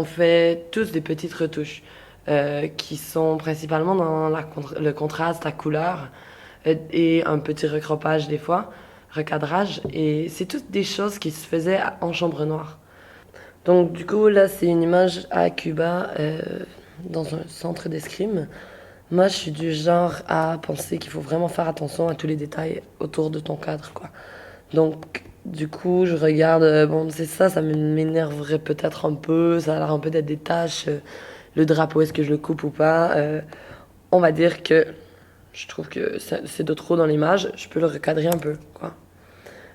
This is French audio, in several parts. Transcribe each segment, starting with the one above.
On fait tous des petites retouches qui sont principalement dans le contraste, la couleur et un petit recroppage des fois, recadrage. Et c'est toutes des choses qui se faisaient en chambre noire. Donc du coup là c'est une image à Cuba dans un centre d'escrime. Moi je suis du genre à penser qu'il faut vraiment faire attention à tous les détails autour de ton cadre quoi. Donc, du coup, je regarde, bon, c'est ça, ça m'énerverait peut-être un peu, ça a l'air un peu d'être des tâches, le drapeau, est-ce que je le coupe ou pas On va dire que je trouve que c'est de trop dans l'image, je peux le recadrer un peu, quoi.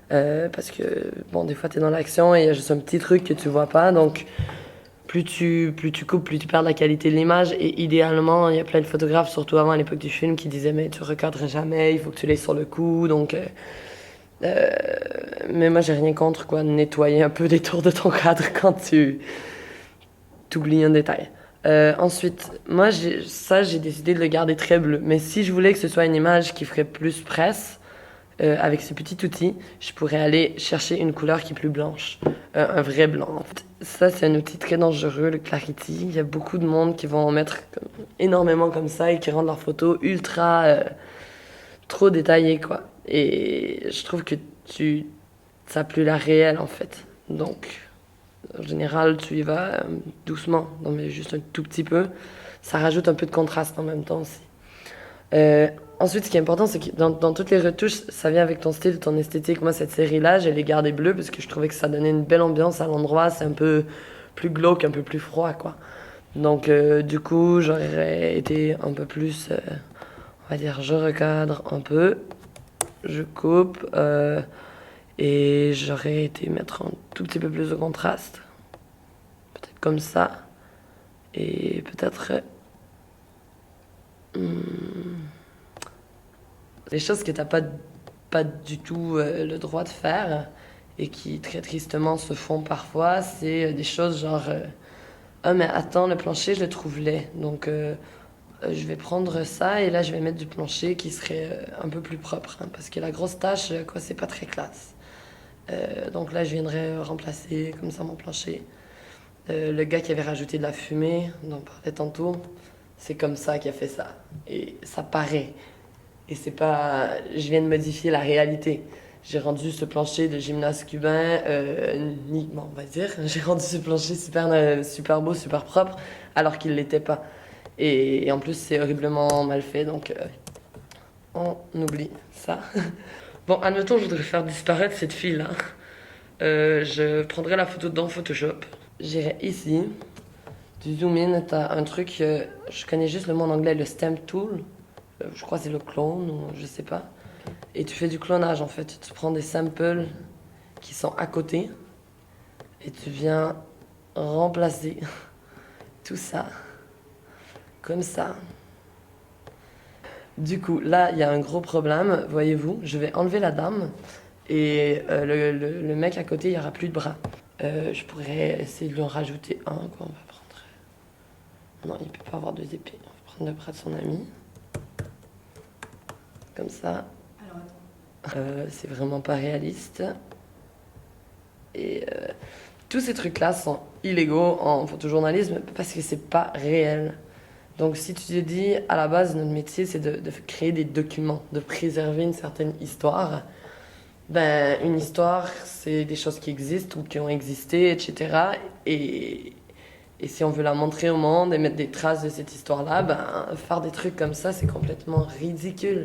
Parce que, bon, des fois, t'es dans l'action et il y a juste un petit truc que tu vois pas, donc plus tu coupes, plus tu perds la qualité de l'image. Et idéalement, il y a plein de photographes, surtout avant à l'époque du film, qui disaient, mais tu recadres jamais, il faut que tu l'aies sur le coup, donc... Euh, mais moi, j'ai rien contre quoi, nettoyer un peu des tours de ton cadre quand tu oublies un détail. Ensuite, moi, j'ai décidé de le garder très bleu. Mais si je voulais que ce soit une image qui ferait plus presse, avec ce petit outil, je pourrais aller chercher une couleur qui est plus blanche, un vrai blanc. En fait. Ça, c'est un outil très dangereux, le Clarity. Il y a beaucoup de monde qui vont en mettre énormément comme ça et qui rendent leurs photos ultra trop détaillées, quoi. Et je trouve que tu ça a plus l'air réel en fait. Donc, en général, tu y vas doucement, non mais juste un tout petit peu. Ça rajoute un peu de contraste en même temps aussi. Euh, Ensuite, ce qui est important, c'est que dans toutes les retouches, ça vient avec ton style, ton esthétique. Moi, cette série-là, je l'ai gardée bleue parce que je trouvais que ça donnait une belle ambiance à l'endroit. C'est un peu plus glauque, un peu plus froid, quoi. Donc, du coup, j'aurais été un peu plus, on va dire, je recadre un peu, je coupe. Et j'aurais été mettre un tout petit peu plus de contraste. Peut-être comme ça. Et peut-être... des choses que t'as pas du tout le droit de faire et qui très tristement se font parfois, c'est des choses genre... ah mais attends, le plancher, je le trouve laid. Donc je vais prendre ça et là je vais mettre du plancher qui serait un peu plus propre. Hein, parce que la grosse tache, quoi, c'est pas très classe. Donc là je viendrais remplacer comme ça mon plancher. Le gars qui avait rajouté de la fumée, dont on parlait tantôt, c'est comme ça qu'il a fait ça. Et ça paraît. Et c'est pas. Je viens de modifier la réalité. J'ai rendu ce plancher de gymnase cubain, bon, on va dire, j'ai rendu ce plancher super beau, super propre, alors qu'il l'était pas. Et en plus, c'est horriblement mal fait, donc on oublie ça. Bon, admettons, je voudrais faire disparaître cette fille-là. Je prendrai la photo dans Photoshop. J'irai ici. Tu zoom in, t'as un truc, je connais juste le mot en anglais, le stamp tool. Je crois que c'est le clone ou je sais pas. Et tu fais du clonage en fait. Tu prends des samples qui sont à côté et tu viens remplacer tout ça comme ça. Du coup, là, il y a un gros problème, voyez-vous. Je vais enlever la dame et le mec à côté, il n'y aura plus de bras. Je pourrais essayer de lui en rajouter un. Quoi, on va prendre. Non, il peut pas avoir deux épées. On va prendre le bras de son ami. Comme ça. C'est vraiment pas réaliste. Et tous ces trucs-là sont illégaux en photojournalisme parce que c'est pas réel. Donc si tu te dis, à la base, notre métier, c'est de créer des documents, de préserver une certaine histoire, ben, une histoire, c'est des choses qui existent ou qui ont existé, etc. Et, et si on veut la montrer au monde et mettre des traces de cette histoire-là, ben, faire des trucs comme ça, c'est complètement ridicule.